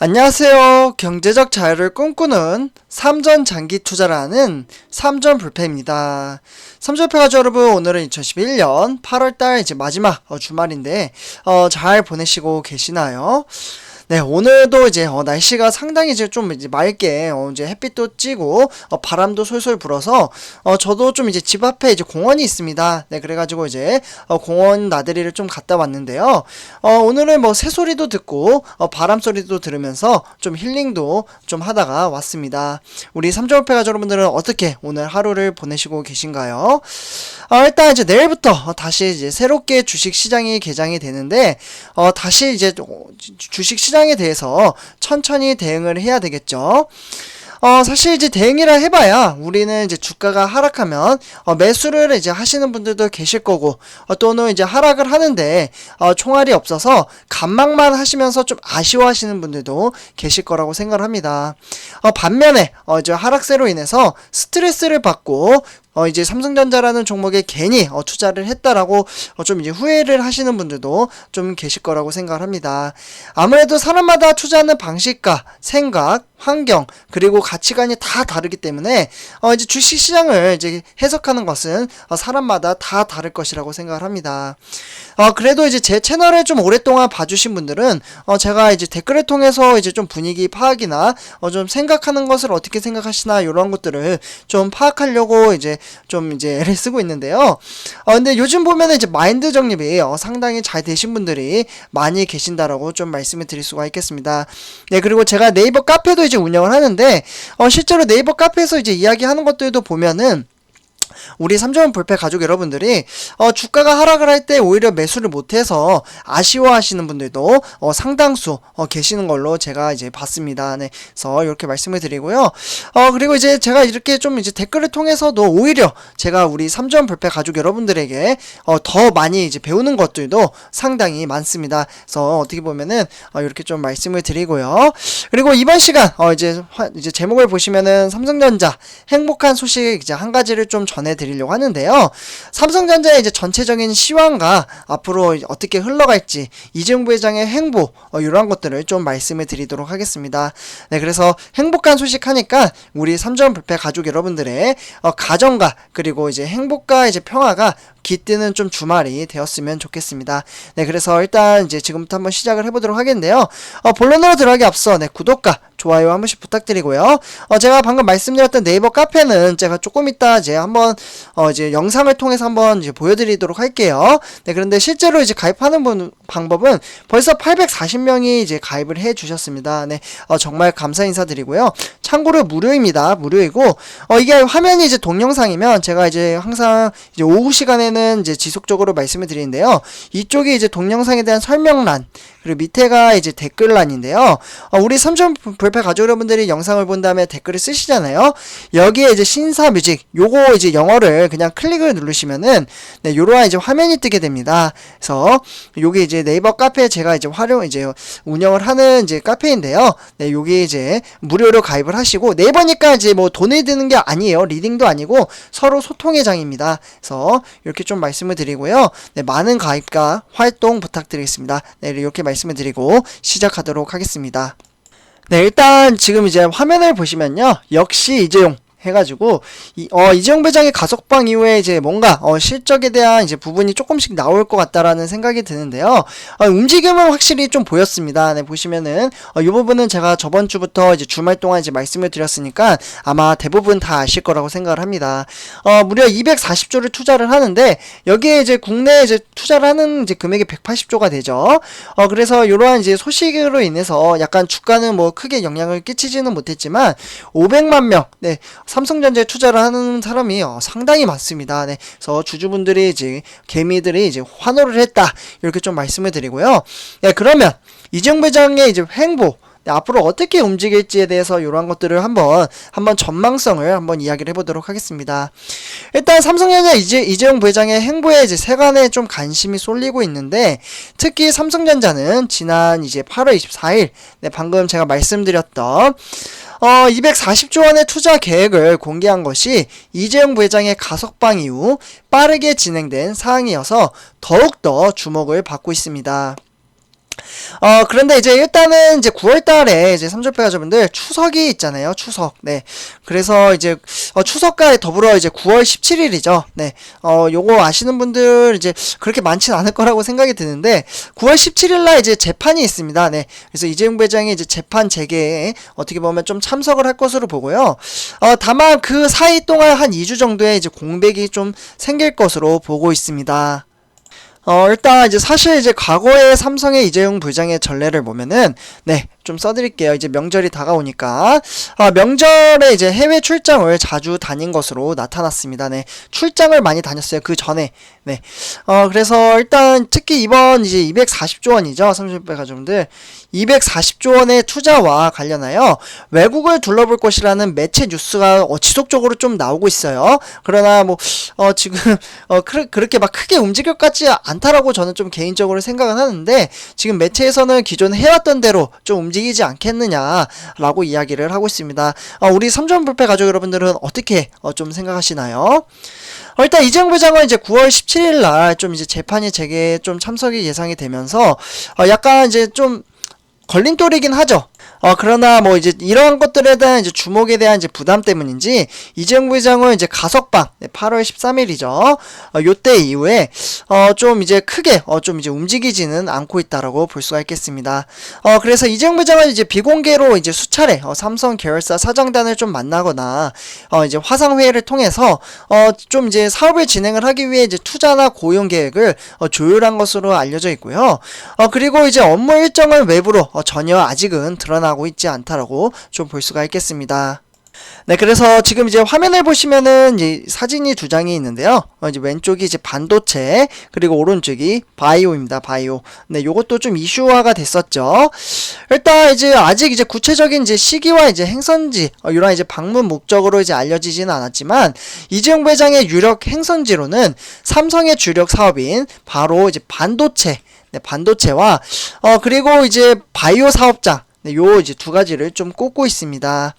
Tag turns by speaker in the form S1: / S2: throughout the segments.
S1: 안녕하세요. 경제적 자유를 꿈꾸는 삼전 장기 투자라는 삼전 불패입니다. 삼전 불패 가족 여러분, 오늘은 2011년 8월달 이제 마지막 주말인데 잘 보내시고 계시나요? 네, 오늘도 이제 날씨가 상당히 이제 좀 이제 맑게 이제 햇빛도 찌고 바람도 솔솔 불어서 저도 좀 이제 집 앞에 이제 공원이 있습니다. 네, 그래가지고 이제 공원 나들이를 좀 갔다 왔는데요. 오늘은 뭐 새소리도 듣고 바람 소리도 들으면서 좀 힐링도 좀 하다가 왔습니다. 우리 삼전패 가족 여러분들은 어떻게 오늘 하루를 보내시고 계신가요? 일단 이제 내일부터 다시 이제 새롭게 주식 시장이 개장이 되는데 다시 이제 주식 시장에 대해서 천천히 대응을 해야 되겠죠. 사실 이제 대응이라 해봐야 우리는 이제 주가가 하락하면 매수를 이제 하시는 분들도 계실 거고 또는 이제 하락을 하는데 총알이 없어서 간망만 하시면서 좀 아쉬워하시는 분들도 계실 거라고 생각을 합니다. 반면에 이제 하락세로 인해서 스트레스를 받고 이제 삼성전자라는 종목에 괜히 투자를 했다라고 좀 이제 후회를 하시는 분들도 좀 계실 거라고 생각을 합니다. 아무래도 사람마다 투자하는 방식과 생각, 환경, 그리고 가치관이 다 다르기 때문에 이제 주식시장을 이제 해석하는 것은 사람마다 다 다를 것이라고 생각을 합니다. 그래도 이제 제 채널을 좀 오랫동안 봐주신 분들은 제가 이제 댓글을 통해서 이제 좀 분위기 파악이나 좀 생각하는 것을 어떻게 생각하시나 이런 것들을 좀 파악하려고 이제 좀 이제 애를 쓰고 있는데요. 근데 요즘 보면은 이제 마인드 정립이 상당히 잘 되신 분들이 많이 계신다라고 좀 말씀을 드릴 수가 있겠습니다. 네, 그리고 제가 네이버 카페도 이제 운영을 하는데 실제로 네이버 카페에서 이제 이야기하는 것들도 보면은 우리 삼전 불패 가족 여러분들이 주가가 하락을 할 때 오히려 매수를 못해서 아쉬워하시는 분들도 상당수 계시는 걸로 제가 이제 봤습니다. 네, 그래서 이렇게 말씀을 드리고요. 그리고 이제 제가 이렇게 좀 이제 댓글을 통해서도 오히려 제가 우리 삼전 불패 가족 여러분들에게 더 많이 이제 배우는 것들도 상당히 많습니다. 그래서 어떻게 보면은 이렇게 좀 말씀을 드리고요. 그리고 이번 시간 이제 제목을 보시면은 삼성전자 행복한 소식 이제 한 가지를 좀 전해드리려고 하는데요. 삼성전자의 이제 전체적인 시황과 앞으로 어떻게 흘러갈지 이재용 부회장의 행보 이런 것들을 좀 말씀을 드리도록 하겠습니다. 네, 그래서 행복한 소식 하니까 우리 삼전 불패 가족 여러분들의 가정과 그리고 이제 행복과 이제 평화가 깃드는 좀 주말이 되었으면 좋겠습니다. 네, 그래서 일단 이제 지금부터 한번 시작을 해보도록 하겠는데요. 본론으로 들어가기 앞서 구독과 좋아요 한 번씩 부탁드리고요. 제가 방금 말씀드렸던 네이버 카페는 제가 조금 이따 이제 한번 이제 영상을 통해서 한번 이제 보여드리도록 할게요. 네, 그런데 실제로 이제 가입하는 방법은 벌써 840명이 이제 가입을 해 주셨습니다. 네, 정말 감사 인사드리고요. 참고로 무료입니다. 무료이고 이게 화면이 이제 동영상이면 제가 이제 항상 이제 오후 시간에는 이제 지속적으로 말씀을 드리는데요. 이쪽이 이제 동영상에 대한 설명란 그리고 밑에가 이제 댓글란인데요. 우리 삼전 불패 가족 여러분들이 영상을 본 다음에 댓글을 쓰시잖아요. 여기에 이제 신사 뮤직 요거 이제 영어를 그냥 클릭을 누르시면은 네, 요러한 이제 화면이 뜨게 됩니다. 그래서 요게 이제 네이버 카페 제가 이제 운영을 하는 이제 카페인데요. 네, 요게 이제 무료로 가입을 하시고 네이버니까 이제 뭐 돈을 드는 게 아니에요. 리딩도 아니고 서로 소통의 장입니다. 그래서 이렇게 좀 말씀을 드리고요. 네, 많은 가입과 활동 부탁드리겠습니다. 네, 이렇게 말씀을 드리고 시작하도록 하겠습니다. 네, 일단 지금 이제 화면을 보시면요. 역시 이재용 해가지고 이재용 부회장의 가석방 이후에 이제 뭔가 실적에 대한 이제 부분이 조금씩 나올 것 같다라는 생각이 드는데요. 움직임은 확실히 좀 보였습니다. 네, 보시면은 이 부분은 제가 저번 주부터 이제 주말 동안 이제 말씀을 드렸으니까 아마 대부분 다 아실 거라고 생각을 합니다. 무려 240조를 투자를 하는데 여기에 이제 국내에 이제 투자를 하는 이제 금액이 180조가 되죠. 그래서 이러한 이제 소식으로 인해서 약간 주가는 뭐 크게 영향을 끼치지는 못했지만 500만 명, 네. 삼성전자에 투자를 하는 사람이 상당히 많습니다. 네, 그래서 주주분들이 이제 개미들이 이제 환호를 했다 이렇게 좀 말씀을 드리고요. 네, 그러면 이재용 부회장의 이제 행보 앞으로 어떻게 움직일지에 대해서 이러한 것들을 한번 전망성을 한번 이야기를 해보도록 하겠습니다. 일단 삼성전자 이재용 부회장의 행보에 이제 세간에 좀 관심이 쏠리고 있는데 특히 삼성전자는 지난 이제 8월 24일 네, 방금 제가 말씀드렸던 240조 원의 투자 계획을 공개한 것이 이재용 부회장의 가석방 이후 빠르게 진행된 사항이어서 더욱더 주목을 받고 있습니다. 그런데 이제 일단은 이제 9월 달에 이제 삼성페 가족분들 추석이 있잖아요. 추석. 네. 그래서 이제 추석과 더불어 이제 9월 17일이죠. 네. 요거 아시는 분들 이제 그렇게 많진 않을 거라고 생각이 드는데 9월 17일 날 이제 재판이 있습니다. 네. 그래서 이재용 부회장이 이제 재판 재개에 어떻게 보면 좀 참석을 할 것으로 보고요. 다만 그 사이 동안 한 2주 정도의 이제 공백이 좀 생길 것으로 보고 있습니다. 일단 이제 사실 이제 과거의 삼성의 이재용 부회장의 전례를 보면은 네, 좀 써드릴게요. 이제 명절이 다가오니까 명절에 이제 해외 출장을 자주 다닌 것으로 나타났습니다. 네, 출장을 많이 다녔어요. 그 전에. 네, 그래서 일단 특히 이번 이제 240조 원이죠. 삼성페 가족분들 240조 원의 투자와 관련하여 외국을 둘러볼 것이라는 매체 뉴스가 지속적으로 좀 나오고 있어요. 그러나 뭐 지금 그렇게 막 크게 움직일 것 같지 않다라고 저는 좀 개인적으로 생각은 하는데 지금 매체에서는 기존 해왔던 대로 좀 움직이지 않겠느냐라고 이야기를 하고 있습니다. 우리 삼성불패 가족 여러분들은 어떻게 좀 생각하시나요? 일단 이재용 부회장은 이제 9월 17일 날 좀 이제 재판이 재개에 좀 참석이 예상이 되면서 약간 이제 좀 걸림돌이긴 하죠. 그러나 뭐 이제 이러한 것들에 대한 이제 주목에 대한 이제 부담 때문인지 이재용 부회장은 이제 가석방 8월 13일이죠. 요때 이후에 좀 이제 크게 좀 이제 움직이지는 않고 있다라고 볼 수가 있겠습니다. 그래서 이재용 부회장은 이제 비공개로 이제 수차례 삼성 계열사 사장단을 좀 만나거나 이제 화상 회의를 통해서 좀 이제 사업을 진행을 하기 위해 이제 투자나 고용 계획을 조율한 것으로 알려져 있고요. 그리고 이제 업무 일정은 외부로 전혀 아직은 드러나고 있지 않다라고 좀 볼 수가 있겠습니다. 네, 그래서 지금 이제 화면을 보시면은 이제 사진이 두 장이 있는데요. 이제 왼쪽이 이제 반도체, 그리고 오른쪽이 바이오입니다. 바이오. 네, 요것도 좀 이슈화가 됐었죠. 일단 이제 아직 이제 구체적인 이제 시기와 이제 행선지, 이런 이제 방문 목적으로 이제 알려지지는 않았지만 이재용 부회장의 유력 행선지로는 삼성의 주력 사업인 바로 이제 반도체, 네, 반도체와 그리고 이제 바이오 사업장, 네, 요 이제 두 가지를 좀 꼽고 있습니다.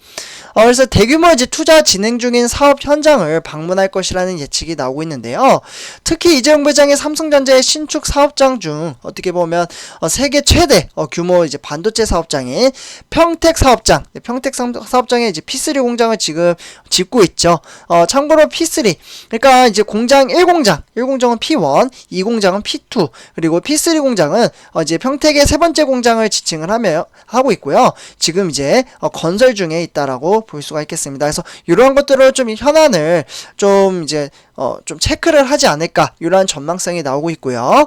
S1: 그래서 대규모 이제 투자 진행 중인 사업 현장을 방문할 것이라는 예측이 나오고 있는데요. 특히 이재용 부회장의 삼성전자의 신축 사업장 중 어떻게 보면 세계 최대 규모 이제 반도체 사업장인 평택 사업장, 네, 평택 사업장에 이제 P3 공장을 지금 짓고 있죠. 참고로 P3, 그러니까 이제 공장 1공장은 P1, 2공장은 P2, 그리고 P3 공장은 이제 평택의 세 번째 공장을 지칭을 하고 있고요. 지금 이제 건설 중에 있다라고 볼 수가 있겠습니다. 그래서 이러한 것들을 좀 현안을 좀 이제 좀 체크를 하지 않을까 이러한 전망성이 나오고 있고요.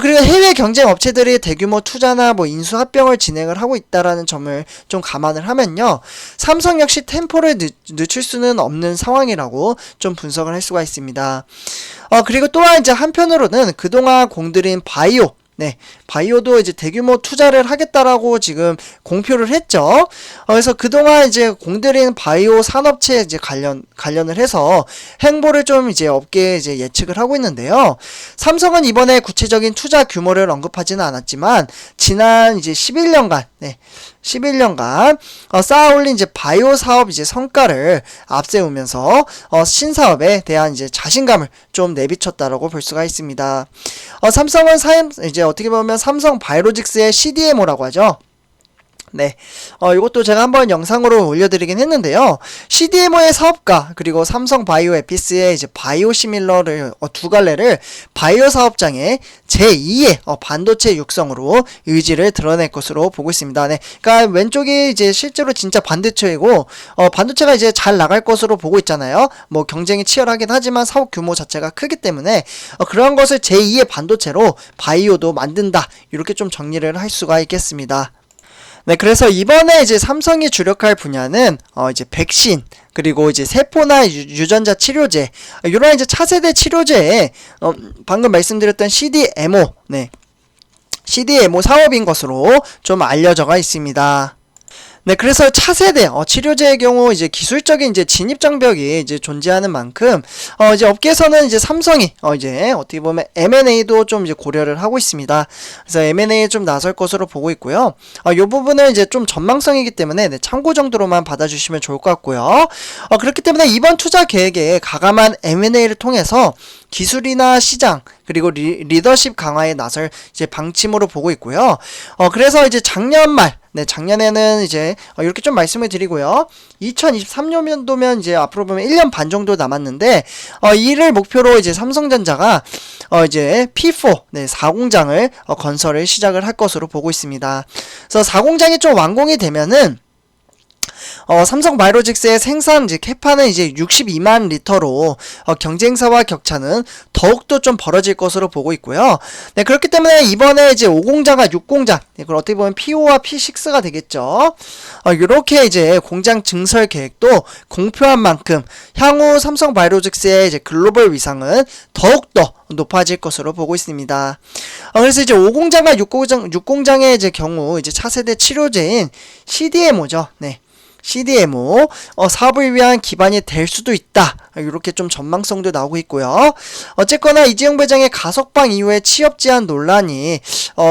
S1: 그리고 해외 경쟁 업체들이 대규모 투자나 뭐 인수 합병을 진행을 하고 있다라는 점을 좀 감안을 하면요. 삼성 역시 템포를 늦출 수는 없는 상황이라고 좀 분석을 할 수가 있습니다. 그리고 또한 이제 한편으로는 그동안 공들인 바이오, 네, 바이오도 이제 대규모 투자를 하겠다라고 지금 공표를 했죠. 그래서 그동안 이제 공들인 바이오 산업체 이제 관련을 해서 행보를 좀 이제 업계에 이제 예측을 하고 있는데요. 삼성은 이번에 구체적인 투자 규모를 언급하지는 않았지만 지난 이제 11년간, 네, 11년간 쌓아올린 이제 바이오 사업 이제 성과를 앞세우면서 신사업에 대한 이제 자신감을 좀 내비쳤다라고 볼 수가 있습니다. 삼성은 이제 어떻게 보면 삼성 바이오로직스의 CDMO라고 하죠. 네, 이것도 제가 한번 영상으로 올려드리긴 했는데요. CDMO의 사업가 그리고 삼성 바이오 에피스의 이제 바이오 시밀러를 두 갈래를 바이오 사업장의 제2의 반도체 육성으로 의지를 드러낼 것으로 보고 있습니다. 네, 그러니까 왼쪽이 이제 실제로 진짜 반도체이고 반도체가 이제 잘 나갈 것으로 보고 있잖아요. 뭐 경쟁이 치열하긴 하지만 사업 규모 자체가 크기 때문에 그러한 것을 제2의 반도체로 바이오도 만든다. 이렇게 좀 정리를 할 수가 있겠습니다. 네, 그래서 이번에 이제 삼성이 주력할 분야는 이제 백신 그리고 이제 세포나 유전자 치료제 이런 이제 차세대 치료제에 방금 말씀드렸던 CDMO, 네, CDMO 사업인 것으로 좀 알려져가 있습니다. 네, 그래서 차세대 치료제의 경우 이제 기술적인 이제 진입 장벽이 이제 존재하는 만큼 이제 업계에서는 이제 삼성이 이제 어떻게 보면 M&A도 좀 이제 고려를 하고 있습니다. 그래서 M&A에 좀 나설 것으로 보고 있고요. 이 부분은 이제 좀 전망성이기 때문에 네, 참고 정도로만 받아주시면 좋을 것 같고요. 그렇기 때문에 이번 투자 계획에 가감한 M&A를 통해서 기술이나 시장 그리고 리더십 강화에 나설 이제 방침으로 보고 있고요. 그래서 이제 작년 말 네, 작년에는 이제 이렇게 좀 말씀을 드리고요. 2023년도면 이제 앞으로 보면 1년 반 정도 남았는데 이를 목표로 이제 삼성전자가 이제 P4 네, 4공장을 건설을 시작을 할 것으로 보고 있습니다. 그래서 4공장이 좀 완공이 되면은 삼성바이오로직스의 생산 이제 캐파는 이제 62만 리터로 경쟁사와 격차는 더욱더 좀 벌어질 것으로 보고 있고요. 네, 그렇기 때문에 이번에 이제 5공장과 6공장, 네, 그걸 어떻게 보면 P5와 P6가 되겠죠. 이렇게 이제 공장 증설 계획도 공표한 만큼 향후 삼성바이오로직스의 이제 글로벌 위상은 더욱더 높아질 것으로 보고 있습니다. 그래서 이제 5공장과 6공장의 이제 경우 이제 차세대 치료제인 CDMO죠. 네. CDMO 사업을 위한 기반이 될 수도 있다. 이렇게 좀 전망성도 나오고 있고요. 어쨌거나 이재용 부회장의 가석방 이후에 취업 제한 논란이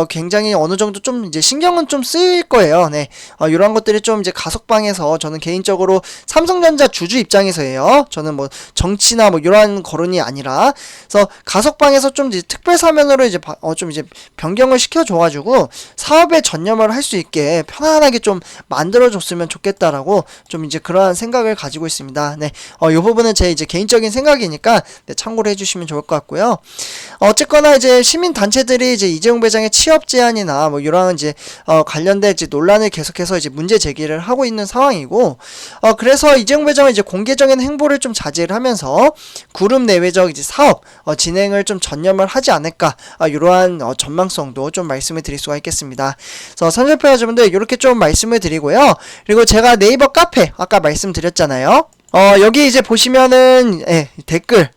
S1: 굉장히 어느 정도 좀 이제 신경은 좀 쓰일 거예요. 네, 이런 것들이 좀 이제 가석방에서 저는 개인적으로 삼성전자 주주 입장에서예요. 저는 뭐 정치나 뭐 이러한 거론이 아니라, 그래서 가석방에서 좀 이제 특별 사면으로 이제 좀 이제 변경을 시켜줘가지고 사업에 전념을 할 수 있게 편안하게 좀 만들어줬으면 좋겠다라고 좀 이제 그러한 생각을 가지고 있습니다. 네, 이 부분은 제 이제 개인적인 생각이니까 네, 참고를 해주시면 좋을 것 같고요. 어쨌거나 이제 시민 단체들이 이제 이재용 부회장의 취업 제한이나 뭐 이러한 이제 관련된 이제 논란을 계속해서 이제 문제 제기를 하고 있는 상황이고, 그래서 이재용 부회장은 이제 공개적인 행보를 좀 자제를 하면서 그룹 내외적 이제 사업 진행을 좀 전념을 하지 않을까, 이러한 전망성도 좀 말씀을 드릴 수가 있겠습니다. 그래서 선전표자분들 이렇게 좀 말씀을 드리고요. 그리고 제가 네이버 카페 아까 말씀드렸잖아요. 여기 이제 보시면은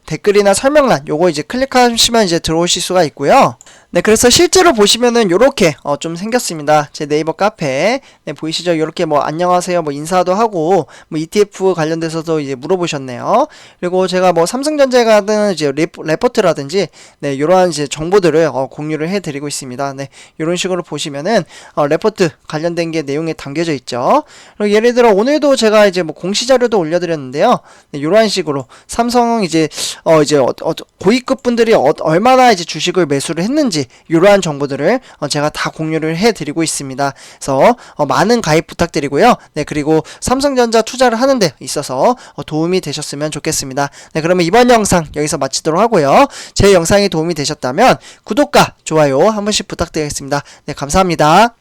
S1: 댓글이나 설명란 요거 이제 클릭하시면 이제 들어오실 수가 있고요. 네, 그래서 실제로 보시면은 요렇게 좀 생겼습니다. 제 네이버 카페. 네, 보이시죠? 요렇게 뭐 안녕하세요 뭐 인사도 하고 뭐 ETF 관련돼서도 이제 물어보셨네요. 그리고 제가 뭐 삼성전자에 가든 이제 레포트라든지 네, 요러한 이제 정보들을 공유를 해 드리고 있습니다. 네, 요런 식으로 보시면은 레포트 관련된 게 내용에 담겨져 있죠. 그리고 예를 들어 오늘도 제가 이제 뭐 공시 자료도 올려 드렸는데요. 네, 요러한 식으로 삼성 이제 고위급 분들이 얼마나 이제 주식을 매수를 했는지 이러한 정보들을 제가 다 공유를 해드리고 있습니다. 그래서 많은 가입 부탁드리고요. 네, 그리고 삼성전자 투자를 하는 데 있어서 도움이 되셨으면 좋겠습니다. 네, 그러면 이번 영상 여기서 마치도록 하고요. 제 영상이 도움이 되셨다면 구독과 좋아요 한 번씩 부탁드리겠습니다. 네, 감사합니다.